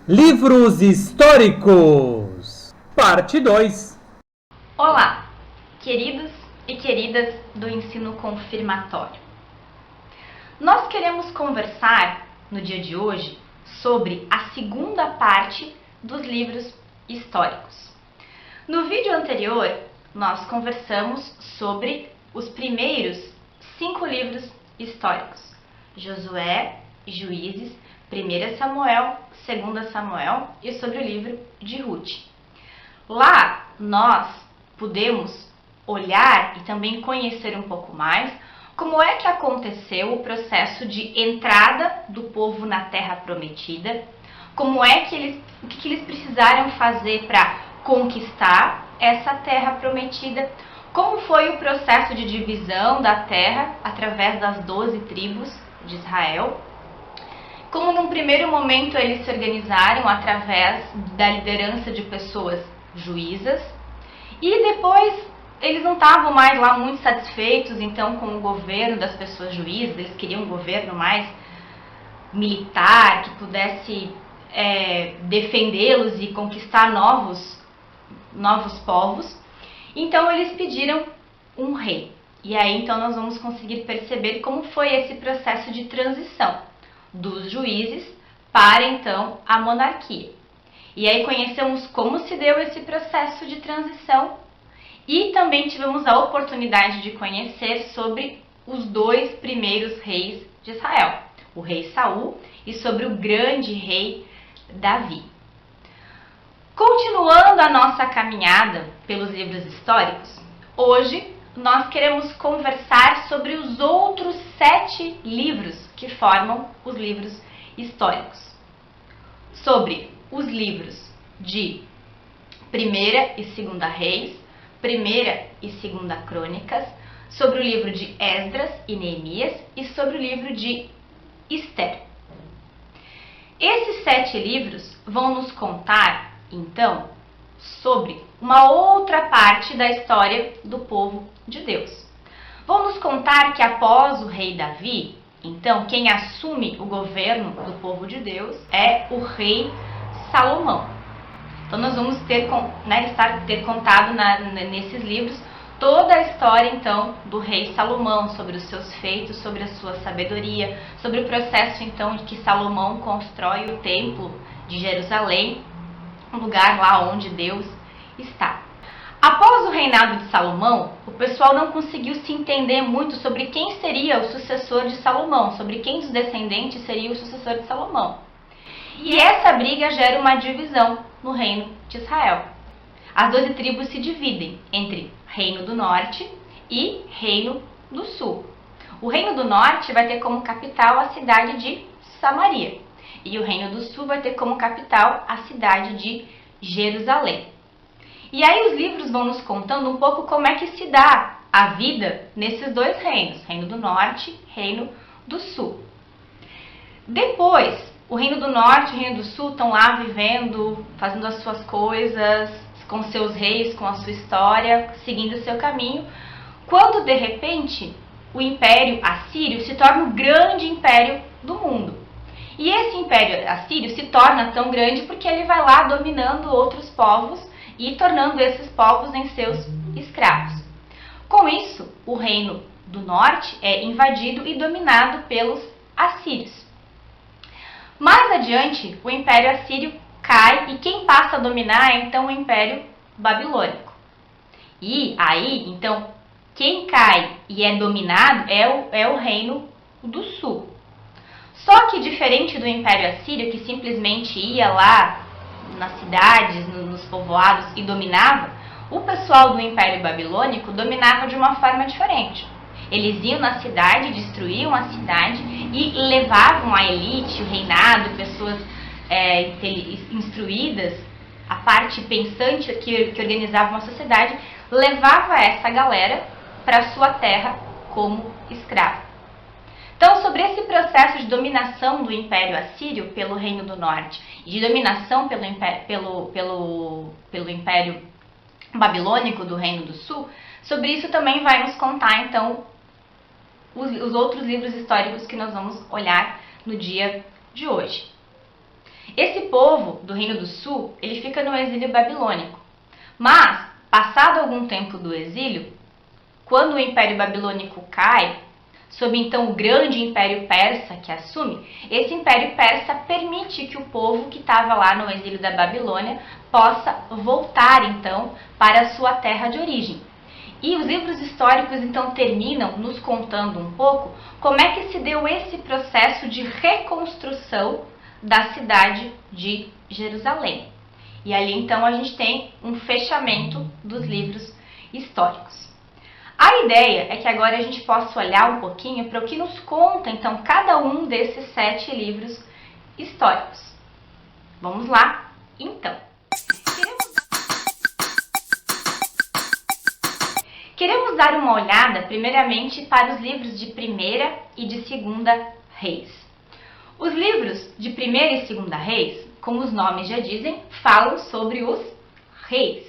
Livros históricos, parte 2. Olá, queridos e queridas do ensino confirmatório. Nós queremos conversar no dia de hoje sobre a segunda parte dos livros históricos. No vídeo anterior, nós conversamos sobre os primeiros 5 livros históricos: Josué, Juízes, 1 Samuel, 2 Samuel e sobre o livro de Ruth. Lá nós pudemos olhar e também conhecer um pouco mais como é que aconteceu o processo de entrada do povo na Terra Prometida, como é que o que eles precisaram fazer para conquistar essa Terra Prometida, como foi o processo de divisão da terra através das 12 tribos de Israel, como num primeiro momento eles se organizaram através da liderança de pessoas juízas, e depois eles não estavam mais lá muito satisfeitos então com o governo das pessoas juízas, eles queriam um governo mais militar, que pudesse defendê-los e conquistar novos povos. Então eles pediram um rei. E aí então nós vamos conseguir perceber como foi esse processo de transição dos juízes para então a monarquia. E aí conhecemos como se deu esse processo de transição e também tivemos a oportunidade de conhecer sobre os 2 primeiros reis de Israel, o rei Saul e sobre o grande rei Davi. Continuando a nossa caminhada pelos livros históricos, hoje nós queremos conversar sobre os outros 7 livros que formam os livros históricos. Sobre os livros de 1ª e 2ª Reis, 1ª e 2ª Crônicas, sobre o livro de Esdras e Neemias e sobre o livro de Esther. Esses 7 livros vão nos contar, então, sobre uma outra parte da história do povo de Deus. Vão nos contar que após o rei Davi, então, quem assume o governo do povo de Deus é o rei Salomão. Então, nós vamos ter contado nesses livros toda a história, então, do rei Salomão, sobre os seus feitos, sobre a sua sabedoria, sobre o processo, então, de que Salomão constrói o templo de Jerusalém, um lugar lá onde Deus está. Após o reinado de Salomão, o pessoal não conseguiu se entender muito sobre quem seria o sucessor de Salomão, sobre quem dos descendentes seria o sucessor de Salomão. E essa briga gera uma divisão no reino de Israel. As 12 tribos se dividem entre Reino do Norte e Reino do Sul. O Reino do Norte vai ter como capital a cidade de Samaria, e o Reino do Sul vai ter como capital a cidade de Jerusalém. E aí os livros vão nos contando um pouco como é que se dá a vida nesses 2 reinos, Reino do Norte e Reino do Sul. Depois, o Reino do Norte e o Reino do Sul estão lá vivendo, fazendo as suas coisas, com seus reis, com a sua história, seguindo o seu caminho, quando de repente o Império Assírio se torna o grande império do mundo. E esse Império Assírio se torna tão grande porque ele vai lá dominando outros povos e tornando esses povos em seus escravos. Com isso, o Reino do Norte é invadido e dominado pelos assírios. Mais adiante, o Império Assírio cai e quem passa a dominar é então o Império Babilônico. E aí, então, quem cai e é dominado é o Reino do Sul. Só que diferente do Império Assírio, que simplesmente ia lá nas cidades, nos povoados e dominava, o pessoal do Império Babilônico dominava de uma forma diferente. Eles iam na cidade, destruíam a cidade e levavam a elite, o reinado, pessoas instruídas, a parte pensante que organizava uma sociedade, levava essa galera para sua terra como escravo. Então, sobre esse processo de dominação do Império Assírio pelo Reino do Norte e de dominação pelo Império Babilônico do Reino do Sul, sobre isso também vai nos contar, então, os outros livros históricos que nós vamos olhar no dia de hoje. Esse povo do Reino do Sul, ele fica no exílio babilônico. Mas, passado algum tempo do exílio, quando o Império Babilônico cai, sob então o grande Império Persa que assume, esse Império Persa permite que o povo que estava lá no exílio da Babilônia possa voltar então para a sua terra de origem. E os livros históricos então terminam nos contando um pouco como é que se deu esse processo de reconstrução da cidade de Jerusalém. E ali então a gente tem um fechamento dos livros históricos. A ideia é que agora a gente possa olhar um pouquinho para o que nos conta então cada um desses 7 livros históricos. Vamos lá, então. Queremos dar uma olhada primeiramente para os livros de 1ª e de 2ª Reis. Os livros de 1ª e 2ª Reis, como os nomes já dizem, falam sobre os reis.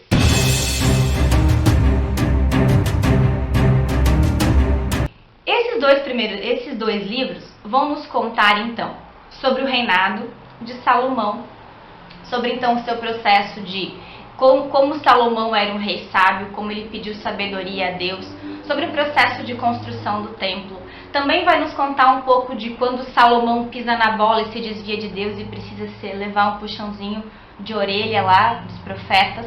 Esses dois livros vão nos contar então sobre o reinado de Salomão, sobre então o seu processo de como Salomão era um rei sábio, como ele pediu sabedoria a Deus, sobre o processo de construção do templo. Também vai nos contar um pouco de quando Salomão pisa na bola e se desvia de Deus e precisa levar um puxãozinho de orelha lá dos profetas.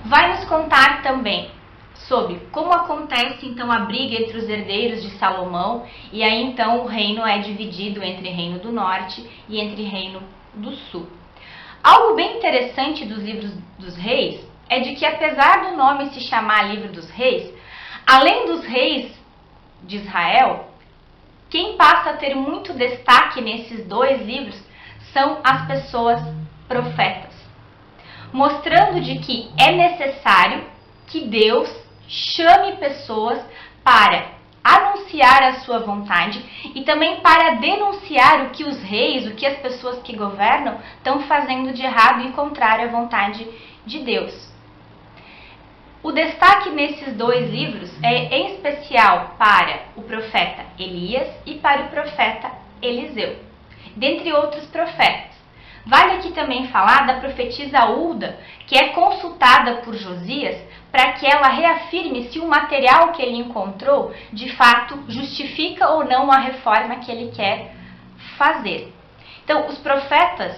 Vai nos contar também sobre como acontece então a briga entre os herdeiros de Salomão, e aí então o reino é dividido entre Reino do Norte e entre Reino do Sul. Algo bem interessante dos livros dos reis é de que, apesar do nome se chamar Livro dos Reis, além dos reis de Israel, quem passa a ter muito destaque nesses 2 livros são as pessoas profetas, mostrando de que é necessário que Deus chame pessoas para anunciar a sua vontade e também para denunciar o que os reis, o que as pessoas que governam estão fazendo de errado e contrário à vontade de Deus. O destaque nesses 2 livros é em especial para o profeta Elias e para o profeta Eliseu, dentre outros profetas. Vale aqui também falar da profetisa Hulda, que é consultada por Josias para que ela reafirme se o material que ele encontrou, de fato, justifica ou não a reforma que ele quer fazer. Então, os profetas,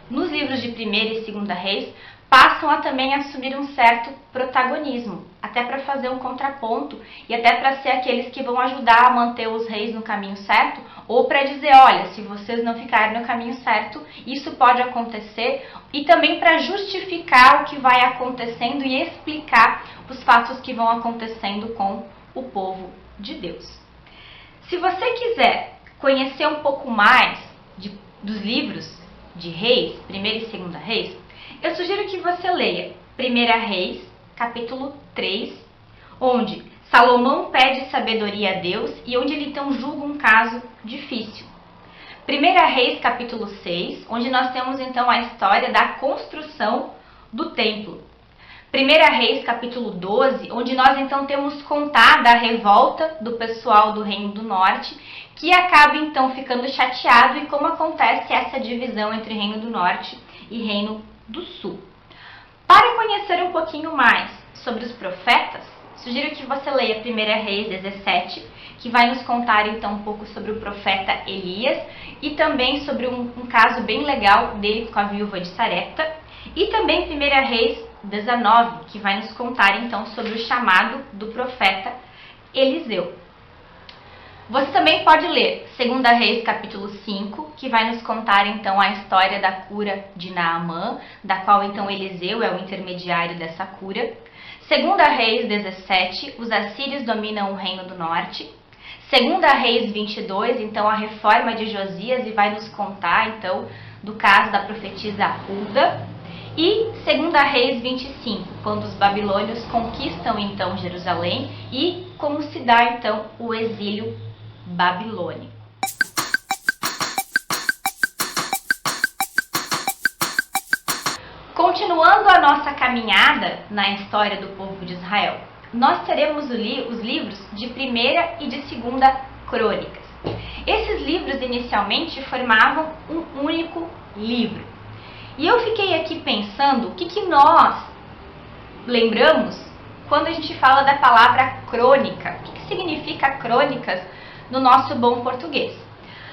nos livros de 1ª e 2ª Reis, passam a também assumir um certo protagonismo, até para fazer um contraponto e até para ser aqueles que vão ajudar a manter os reis no caminho certo, ou para dizer, olha, se vocês não ficarem no caminho certo, isso pode acontecer, e também para justificar o que vai acontecendo e explicar os fatos que vão acontecendo com o povo de Deus. Se você quiser conhecer um pouco mais dos livros de Reis, 1ª e 2ª Reis, eu sugiro que você leia 1ª Reis, capítulo 3, onde Salomão pede sabedoria a Deus e onde ele então julga um caso difícil. 1ª Reis, capítulo 6, onde nós temos então a história da construção do templo. 1ª Reis, capítulo 12, onde nós então temos contada a revolta do pessoal do Reino do Norte, que acaba então ficando chateado e como acontece essa divisão entre Reino do Norte e Reino do Sul. Para conhecer um pouquinho mais sobre os profetas, sugiro que você leia 1ª Reis 17, que vai nos contar então um pouco sobre o profeta Elias e também sobre um caso bem legal dele com a viúva de Sarepta, e também 1ª Reis 19, que vai nos contar então sobre o chamado do profeta Eliseu. Você também pode ler 2ª Reis capítulo 5, que vai nos contar então a história da cura de Naamã, da qual então Eliseu é o intermediário dessa cura. 2ª Reis 17, os assírios dominam o Reino do Norte. 2ª Reis 22, então a reforma de Josias, e vai nos contar então do caso da profetisa Hulda. E 2ª Reis 25, quando os babilônios conquistam então Jerusalém e como se dá então o exílio babilônico. Continuando a nossa caminhada na história do povo de Israel, nós teremos os livros de 1ª e de 2ª Crônicas. Esses livros inicialmente formavam um único livro. E eu fiquei aqui pensando o que nós lembramos quando a gente fala da palavra crônica. O que significa crônicas no nosso bom português?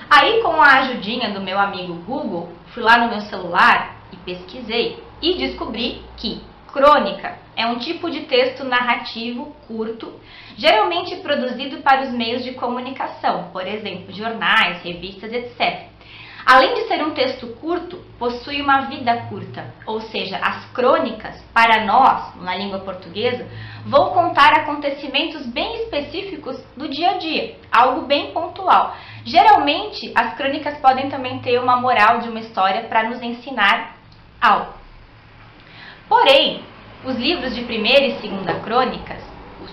Aí, com a ajudinha do meu amigo Google, fui lá no meu celular e pesquisei e descobri que crônica é um tipo de texto narrativo curto, geralmente produzido para os meios de comunicação, por exemplo, jornais, revistas, etc. Além de ser um texto curto, possui uma vida curta, ou seja, as crônicas, para nós, na língua portuguesa, vão contar acontecimentos bem específicos do dia a dia, algo bem pontual. Geralmente, as crônicas podem também ter uma moral de uma história para nos ensinar algo. Porém, os livros de primeira e segunda crônicas,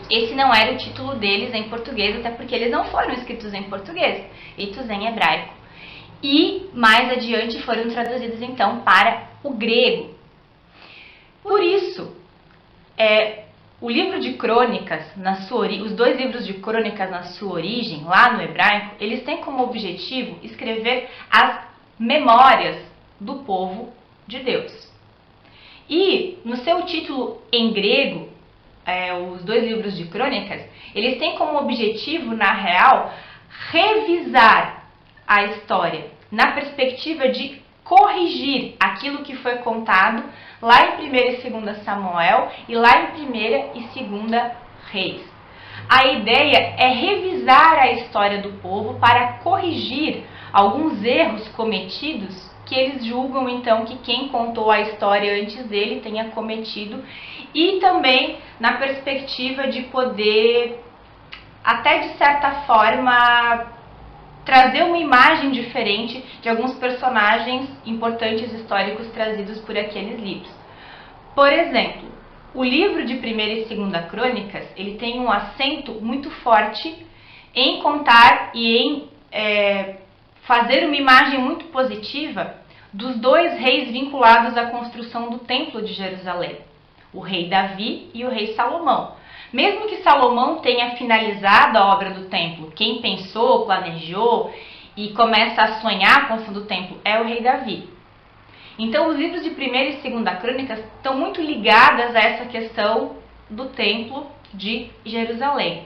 esse não era o título deles em português, até porque eles não foram escritos em português, escritos em hebraico. E mais adiante foram traduzidos então para o grego. Por isso, o livro de crônicas, os dois livros de crônicas na sua origem, lá no hebraico, eles têm como objetivo escrever as memórias do povo de Deus. E no seu título em grego, os dois livros de crônicas, eles têm como objetivo, na real, revisar a história na perspectiva de corrigir aquilo que foi contado lá em 1 e 2 Samuel e lá em 1 e 2 Reis. A ideia é revisar a história do povo para corrigir alguns erros cometidos que eles julgam então que quem contou a história antes dele tenha cometido, e também na perspectiva de poder, até de certa forma, trazer uma imagem diferente de alguns personagens importantes históricos trazidos por aqueles livros. Por exemplo, o livro de 1 e 2 Crônicas, ele tem um acento muito forte em contar e em fazer uma imagem muito positiva dos dois reis vinculados à construção do Templo de Jerusalém, o rei Davi e o rei Salomão. Mesmo que Salomão tenha finalizado a obra do templo, quem pensou, planejou e começa a sonhar a construção do templo é o rei Davi. Então, os livros de 1 e 2 Crônicas estão muito ligadas a essa questão do templo de Jerusalém.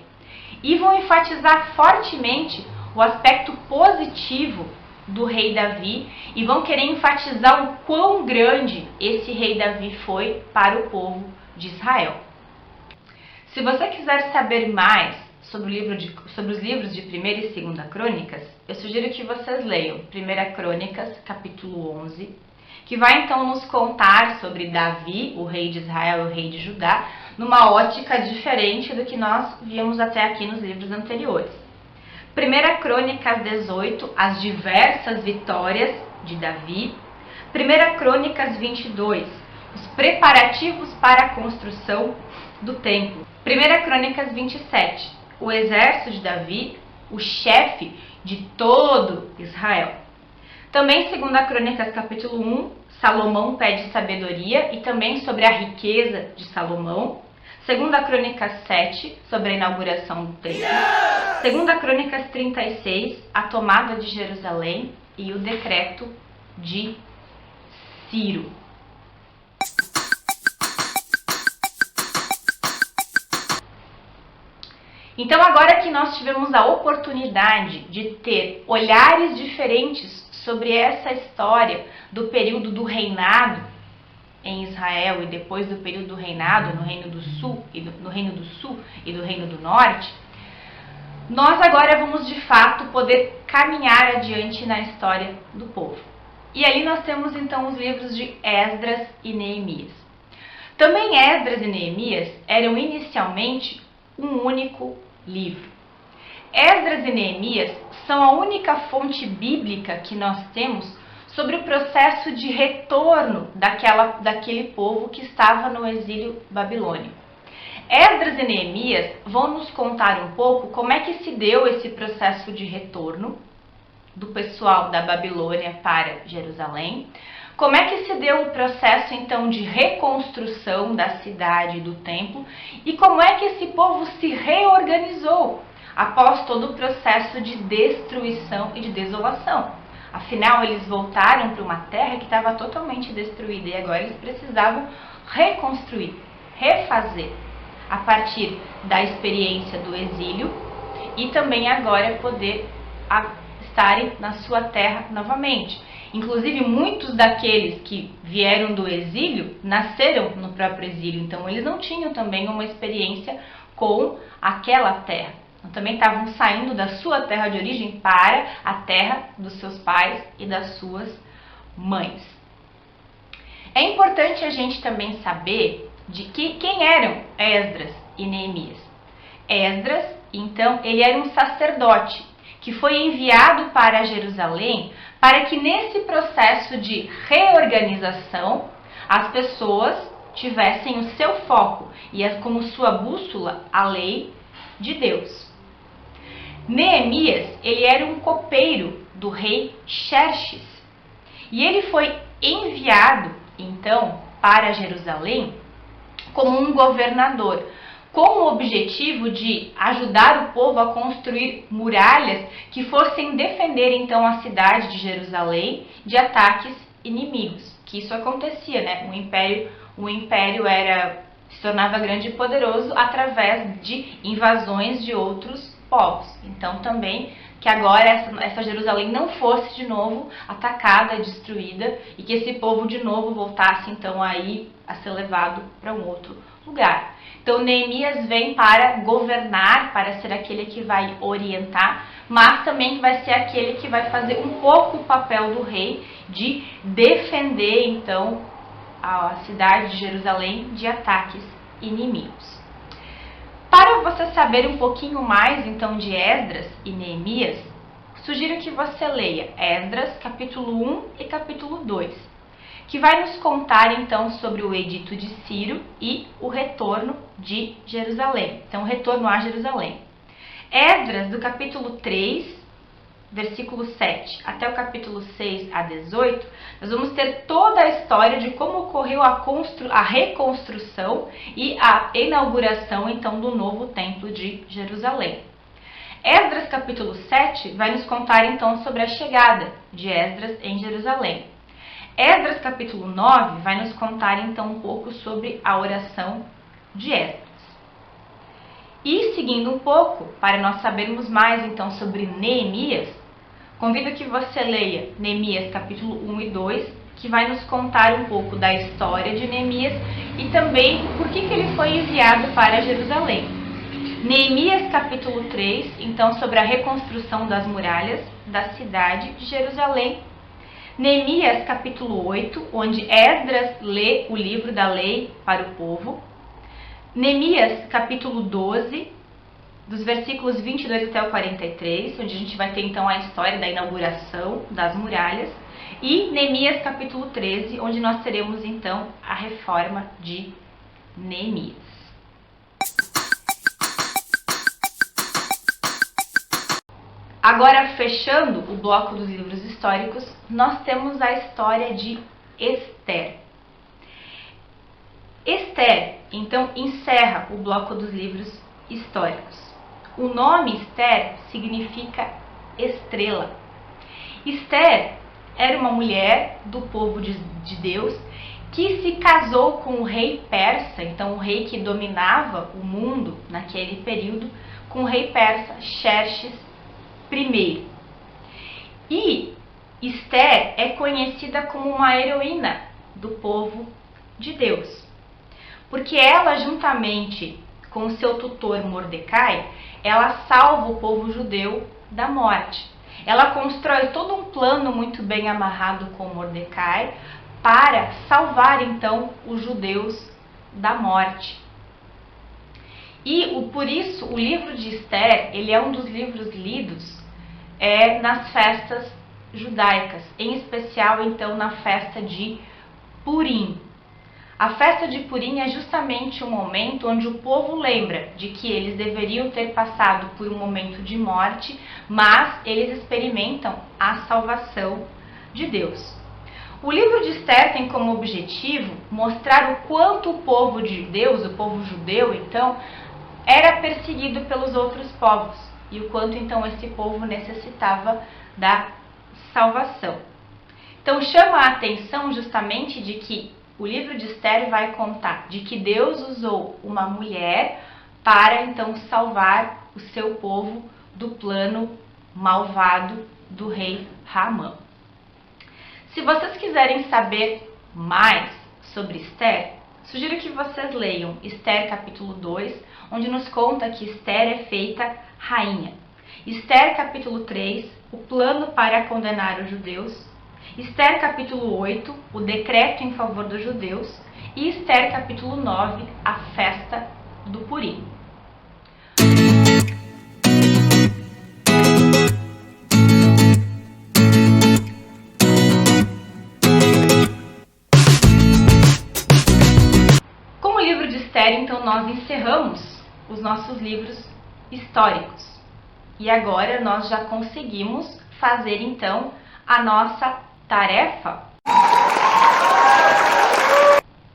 E vão enfatizar fortemente o aspecto positivo do rei Davi e vão querer enfatizar o quão grande esse rei Davi foi para o povo de Israel. Se você quiser saber mais sobre os livros de 1 e 2 Crônicas, eu sugiro que vocês leiam 1 Crônicas, capítulo 11, que vai então nos contar sobre Davi, o rei de Israel e o rei de Judá, numa ótica diferente do que nós víamos até aqui nos livros anteriores. 1 Crônicas 18, as diversas vitórias de Davi. 1 Crônicas 22, os preparativos para a construção do templo. 1 Crônicas 27, o exército de Davi, o chefe de todo Israel. Também 2 Crônicas capítulo 1, Salomão pede sabedoria e também sobre a riqueza de Salomão. 2 Crônicas 7, sobre a inauguração do templo. 2 Crônicas 36, a tomada de Jerusalém e o decreto de Ciro. Então, agora que nós tivemos a oportunidade de ter olhares diferentes sobre essa história do período do reinado em Israel e depois do período do reinado no Reino do Sul e no Reino do Sul e do Reino do Norte, nós agora vamos de fato poder caminhar adiante na história do povo. E ali nós temos então os livros de Esdras e Neemias. Também Esdras e Neemias eram inicialmente um único livro. Esdras e Neemias são a única fonte bíblica que nós temos sobre o processo de retorno daquele povo que estava no exílio babilônico. Esdras e Neemias vão nos contar um pouco como é que se deu esse processo de retorno do pessoal da Babilônia para Jerusalém, como é que se deu o processo então de reconstrução da cidade e do templo e como é que esse povo se reorganizou após todo o processo de destruição e de desolação. Afinal, eles voltaram para uma terra que estava totalmente destruída e agora eles precisavam reconstruir, refazer, a partir da experiência do exílio e também agora poder estarem na sua terra novamente. Inclusive, muitos daqueles que vieram do exílio nasceram no próprio exílio, então eles não tinham também uma experiência com aquela terra. Então, também estavam saindo da sua terra de origem para a terra dos seus pais e das suas mães. É importante a gente também saber de quem eram Esdras e Neemias. Esdras, então, ele era um sacerdote que foi enviado para Jerusalém para que nesse processo de reorganização as pessoas tivessem o seu foco e como sua bússola a lei de Deus. Neemias, ele era um copeiro do rei Xerxes e ele foi enviado então para Jerusalém como um governador, com o objetivo de ajudar o povo a construir muralhas que fossem defender então a cidade de Jerusalém de ataques inimigos. Que isso acontecia, né? O império se tornava grande e poderoso através de invasões de outros povos. Então também que agora essa Jerusalém não fosse de novo atacada, destruída e que esse povo de novo voltasse então aí a ser levado para um outro lugar. Então Neemias vem para governar, para ser aquele que vai orientar, mas também vai ser aquele que vai fazer um pouco o papel do rei de defender então a cidade de Jerusalém de ataques inimigos. Para você saber um pouquinho mais então de Esdras e Neemias, sugiro que você leia Esdras capítulo 1 e capítulo 2. Que vai nos contar então sobre o edito de Ciro e o retorno de Jerusalém. Então, o retorno a Jerusalém. Esdras, do capítulo 3, versículo 7 até o capítulo 6 a 18, nós vamos ter toda a história de como ocorreu a reconstrução e a inauguração então do novo templo de Jerusalém. Esdras capítulo 7 vai nos contar então sobre a chegada de Esdras em Jerusalém. Esdras capítulo 9 vai nos contar então um pouco sobre a oração de Esdras. E seguindo um pouco, para nós sabermos mais então sobre Neemias, convido que você leia Neemias capítulo 1 e 2, que vai nos contar um pouco da história de Neemias e também por que ele foi enviado para Jerusalém. Neemias capítulo 3, então sobre a reconstrução das muralhas da cidade de Jerusalém. Neemias capítulo 8, onde Esdras lê o livro da lei para o povo. Neemias capítulo 12, dos versículos 22 até o 43, onde a gente vai ter então a história da inauguração das muralhas. E Neemias capítulo 13, onde nós teremos então a reforma de Neemias. Agora, fechando o bloco dos livros históricos, nós temos a história de Ester. Ester, então, encerra o bloco dos livros históricos. O nome Ester significa estrela. Ester era uma mulher do povo de Deus que se casou com o rei persa, então o rei que dominava o mundo naquele período, com o rei persa Xerxes I. E Ester é conhecida como uma heroína do povo de Deus, porque ela, juntamente com o seu tutor Mordecai, ela salva o povo judeu da morte. Ela constrói todo um plano muito bem amarrado com Mordecai para salvar então os judeus da morte. E por isso o livro de Ester, ele é um dos livros lidos nas festas judaicas, em especial então na festa de Purim. A festa de Purim é justamente o momento onde o povo lembra de que eles deveriam ter passado por um momento de morte, mas eles experimentam a salvação de Deus. O livro de Ester tem como objetivo mostrar o quanto o povo de Deus, o povo judeu, então, era perseguido pelos outros povos e o quanto então esse povo necessitava da salvação. Então chama a atenção justamente de que o livro de Esther vai contar de que Deus usou uma mulher para então salvar o seu povo do plano malvado do rei Haman. Se vocês quiserem saber mais sobre Esther, sugiro que vocês leiam Esther capítulo 2, onde nos conta que Esther é feita rainha. Esther capítulo 3, o plano para condenar os judeus. Esther capítulo 8, o decreto em favor dos judeus. E Esther capítulo 9, a festa do Purim. Com o livro de Esther, então, nós encerramos os nossos livros históricos. E agora nós já conseguimos fazer, então, a nossa tarefa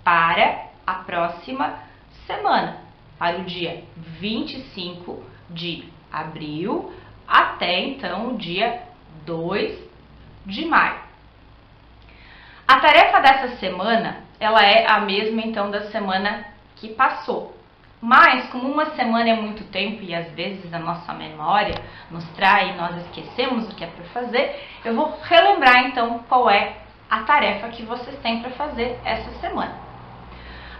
para a próxima semana, para o dia 25 de abril até, então, o dia 2 de maio. A tarefa dessa semana, ela é a mesma, então, da semana que passou. Mas, como uma semana é muito tempo e às vezes a nossa memória nos trai e nós esquecemos o que é para fazer, eu vou relembrar então qual é a tarefa que vocês têm para fazer essa semana.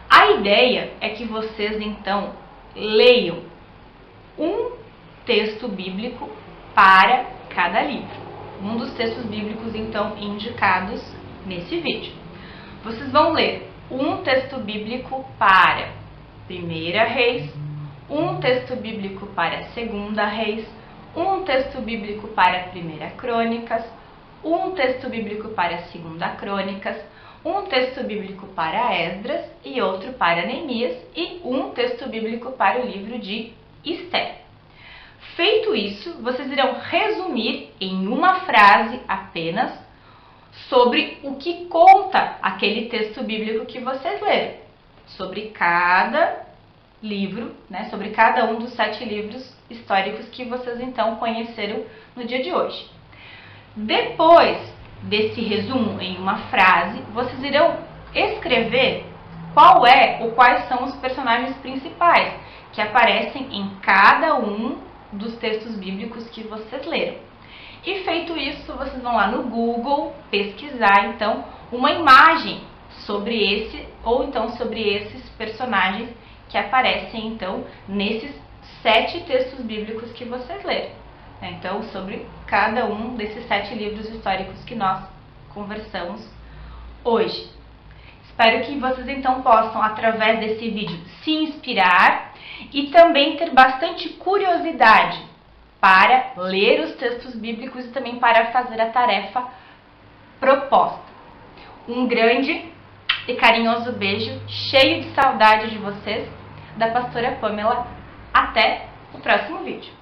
A ideia é que vocês então leiam um texto bíblico para cada livro. Um dos textos bíblicos então indicados nesse vídeo. Vocês vão ler um texto bíblico para Primeira Reis, um texto bíblico para Segunda Reis, um texto bíblico para Primeira Crônicas, um texto bíblico para Segunda Crônicas, um texto bíblico para Esdras e outro para Neemias e um texto bíblico para o livro de Esther. Feito isso, vocês irão resumir em uma frase apenas sobre o que conta aquele texto bíblico que vocês leram. Sobre cada livro, né, sobre cada um dos 7 livros históricos que vocês então conheceram no dia de hoje. Depois desse resumo em uma frase, vocês irão escrever qual é ou quais são os personagens principais que aparecem em cada um dos textos bíblicos que vocês leram. E feito isso, vocês vão lá no Google pesquisar então uma imagem sobre esse ou então sobre esses personagens que aparecem então nesses 7 textos bíblicos que vocês leram. Então, sobre cada um desses 7 livros históricos que nós conversamos hoje. Espero que vocês então possam, através desse vídeo, se inspirar e também ter bastante curiosidade para ler os textos bíblicos e também para fazer a tarefa proposta. Um grande e carinhoso beijo, cheio de saudade de vocês, da pastora Pamela. Até o próximo vídeo.